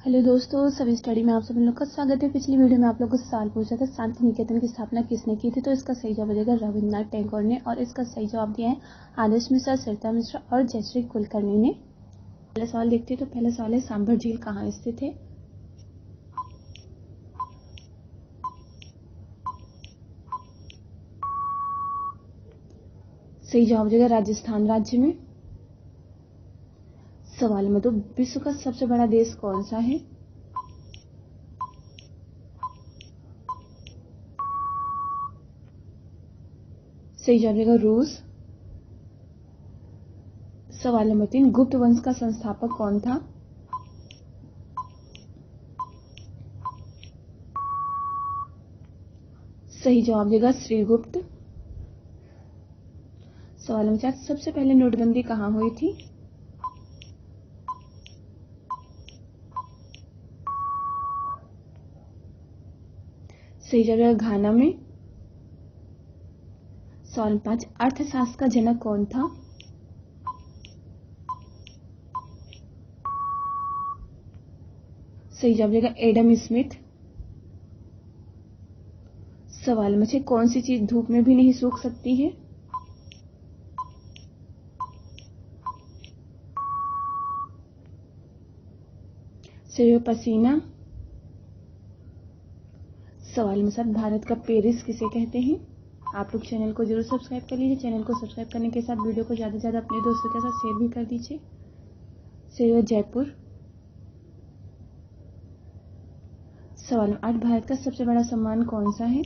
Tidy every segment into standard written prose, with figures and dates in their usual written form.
Hello दोस्तों, सभी study में आप सभी लोग का स्वागत है। पिछली वीडियो में आप लोगों को सवाल पूछा था शांति निकेतन की स्थापना किसने की थी, तो इसका सही जवाब हो जाएगा रविन्द्रनाथ टैगोर ने। और इसका सही जवाब दिया है आदर्श मिश्रा, सरिता मिश्रा और जयश्री कुलकर्णी ने। पहला सवाल देखते हैं। तो पहला सवाल है, सांभर झील कहाँ स्थित है? सही जवाब हो जाएगा राजस्थान राज्य में। सवाल में, तो विश्व का सबसे बड़ा देश कौन सा है? सही जवाब हो जाएगा रूस। सवाल नंबर 3, गुप्त वंश का संस्थापक कौन था? सही जवाब देगा श्रीगुप्त। सवाल नंबर 4, सबसे पहले नोटबंदी कहाँ हुई थी? सही जवाब है घाना में। सवाल 5, अर्थशास्त्र का जनक कौन था? सही जवाब देगा एडम स्मिथ। सवाल में, कौन सी चीज धूप में भी नहीं सूख सकती है? सही पसीना। सवाल में 7, भारत का पेरिस किसे कहते हैं? आप लोग चैनल को जरूर सब्सक्राइब कर लीजिए। चैनल को सब्सक्राइब करने के साथ वीडियो को ज़्यादा से ज़्यादा अपने दोस्तों के साथ शेयर भी कर दीजिए। सही जयपुर। सवाल 8, भारत का सबसे बड़ा सम्मान कौन सा है?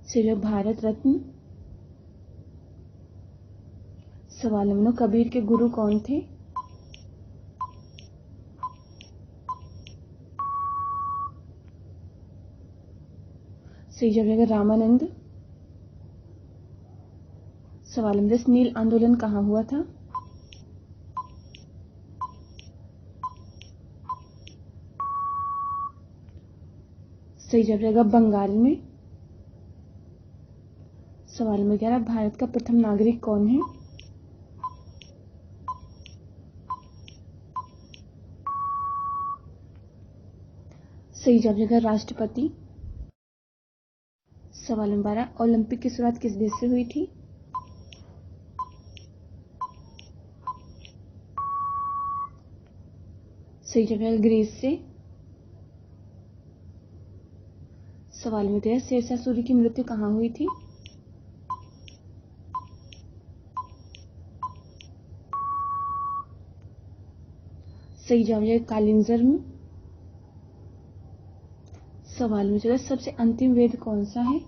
सही भारत रत्न। सवाल 9, कबीर के गुरु कौन थे? सही जवाब है रामानंद। सवाल नंबर 10, नील आंदोलन कहाँ हुआ था? सही जवाब रहेगा बंगाल में। सवाल नंबर 11, भारत का प्रथम नागरिक कौन है? सही जवाब रहेगा राष्ट्रपति। सवाल नंबर 12, ओलंपिक की शुरुआत किस देश से हुई थी? सही जवाब है ग्रीस से। सवाल में 13, शेरशाह सूरी की मृत्यु कहाँ हुई थी? सही जवाब है कालिंजर में। सवाल में 14, सबसे अंतिम वेद कौन सा है?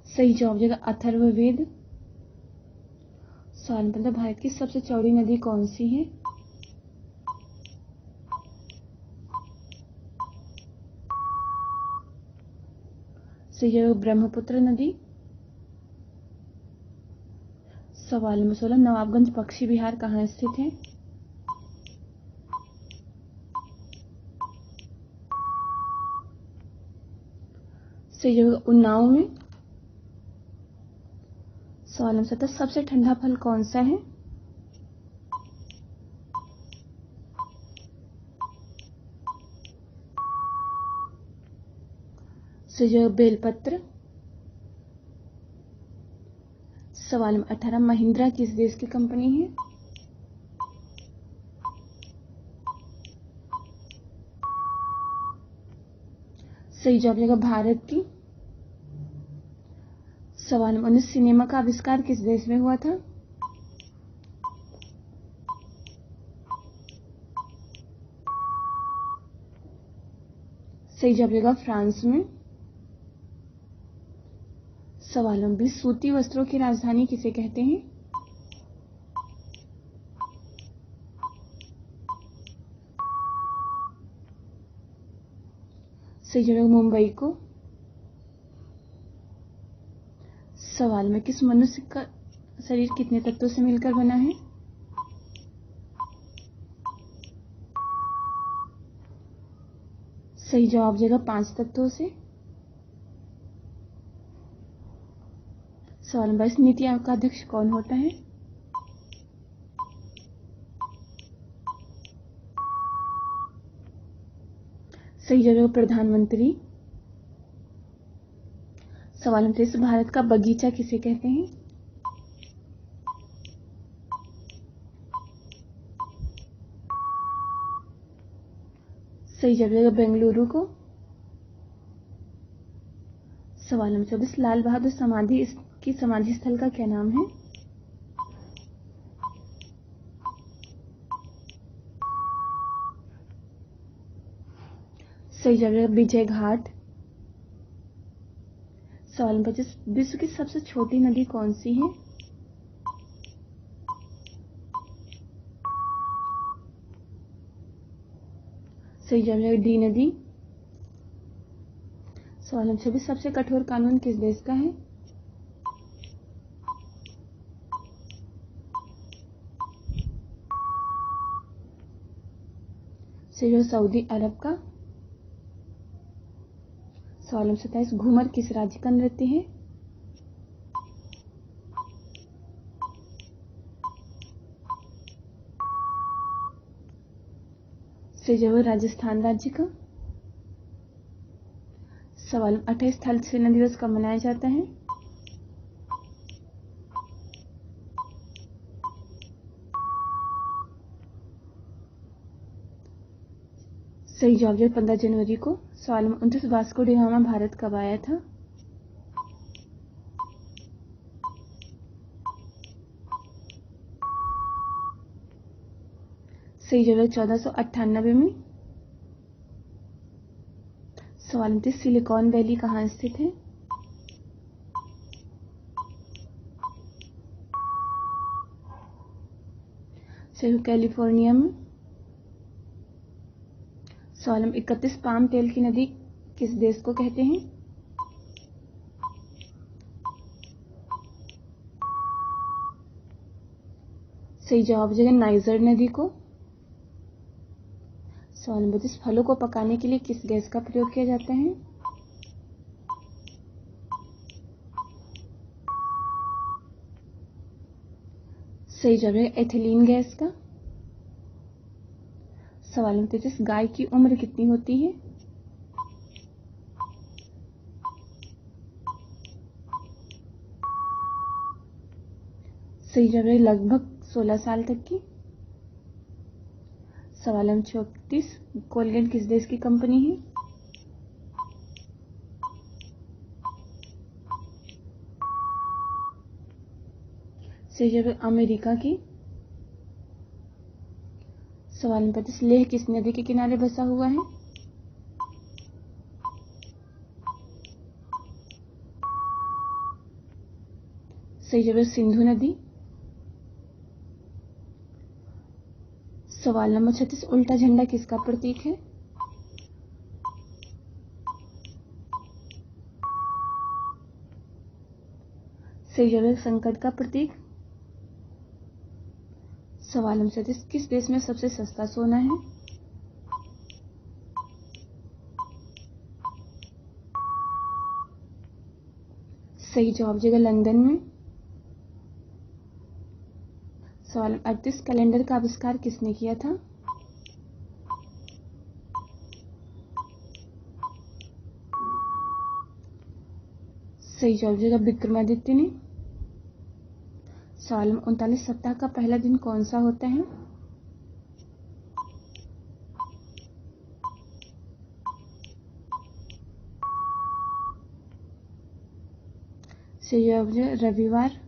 सही जवाब है अथर्ववेद। सवाल में 15, भारत की सबसे चौड़ी नदी कौन सी है? सही जवाब ब्रह्मपुत्र नदी। सवाल नंबर 16, नवाबगंज पक्षी विहार कहाँ स्थित है? सही जवाब उन्नाव में। सवाल नंबर 17, सबसे ठंडा फल कौन सा है? सही जवाब बेलपत्र। सवाल नंबर 18, महिंद्रा किस देश की कंपनी है? सही जवाब रहेगा भारत की। सवाल नंबर 19, सिनेमा का आविष्कार किस देश में हुआ था? सही जवाब रहेगा फ्रांस में। सवाल नंबर 20, सूती वस्त्रों की राजधानी किसे कहते हैं? सही जवाब मुंबई को। सवाल में, किस मनुष्य का शरीर कितने तत्वों से मिलकर बना है? सही जवाब हो जाएगा 5 तत्वों से। सवाल नंबर 22, नीति आयोग का अध्यक्ष कौन होता है? सही जवाब होगा प्रधानमंत्री। सवाल नंबर 23, भारत का बगीचा किसे कहते हैं? सही जवाब होगा बेंगलुरु को। सवाल नंबर 24, लाल बहादुर समाधि की समाधि स्थल का क्या नाम है? सही जवाब होगा विजय घाट। सवाल नंबर 25, विश्व की सबसे छोटी नदी कौन सी है? सही जवाब होगा डी नदी। सवाल नंबर 26, सबसे कठोर कानून किस देश का है? सही जवाब सऊदी अरब का। सवाल नंबर 27, घूमर किस राज्य का नृत्य है? सही जवाब राजस्थान राज्य का। सवाल 28, थल सेना दिवस कब मनाया जाता है? सही जवाब है 15 जनवरी को। सवाल number 29, Vasco D gamma Bharat कब आया था? सही जवाब 1498 में। सवाल 29, सिलिकॉन वैली कहाँ स्थित है? सही कैलिफोर्निया में। सवाल नंबर 31, पाम तेल की नदी किस देश को कहते हैं? सही जवाब हो जाएगा नाइजर नदी को। सवाल नंबर 32, फलों को पकाने के लिए किस गैस का प्रयोग किया जाता है? सही जवाब है एथिलीन गैस का। सवाल नंबर 33, गाय की उम्र कितनी होती है? सही जवाब है लगभग 16 साल तक की। सवाल नंबर 34, कोलगेट किस देश की कंपनी है? सही जवाब है अमेरिका की। सवाल नंबर 35, लेह किस नदी के किनारे बसा हुआ है? सही जवाब है सिंधु नदी। सवाल नंबर 36, उल्टा झंडा किसका प्रतीक है? सही जवाब है संकट का प्रतीक। सवाल नंबर 37, किस देश में सबसे सस्ता सोना है? सही जवाब जगह लंदन में। सवाल 38, कैलेंडर का आविष्कार किसने किया था? सही जवाब जगह विक्रमादित्य ने। सवाल 39, सप्ताह का पहला दिन कौन सा होता है? सही जवाब रविवार।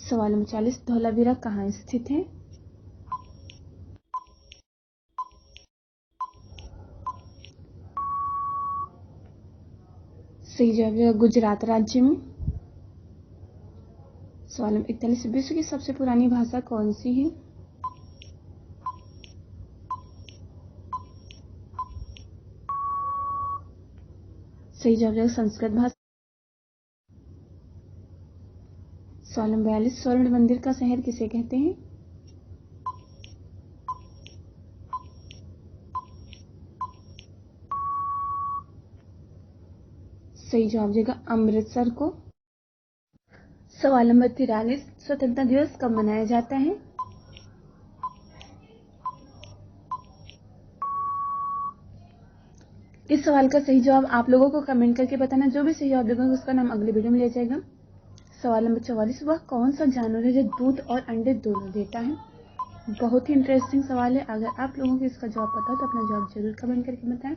सवाल नंबर 40, धौलावीरा कहाँ स्थित है? सही जवाब है गुजरात राज्य में। सवाल नंबर 41, विश्व की सबसे पुरानी भाषा कौन सी है? सही जवाब है संस्कृत भाषा। सवाल नंबर 42, स्वर्ण मंदिर का शहर किसे कहते हैं? सही जवाब हो जाएगा अमृतसर को। सवाल नंबर 43, स्वतंत्रता दिवस कब मनाया जाता है? इस सवाल का सही जवाब आप लोगों को कमेंट करके बताना। जो भी सही जवाब देगा उसका नाम अगले वीडियो में लिया जाएगा। सवाल नंबर 44, वह कौन सा जानवर है जो दूध और अंडे दोनों देता है? बहुत ही इंटरेस्टिंग सवाल है। अगर आप लोगों को इसका जवाब पता हो तो अपना जवाब जरूर कमेंट करके बताएं।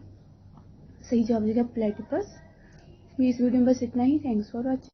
सही जवाब देगा प्लेटिपस। इस वीडियो में बस इतना ही। Thanks for watching.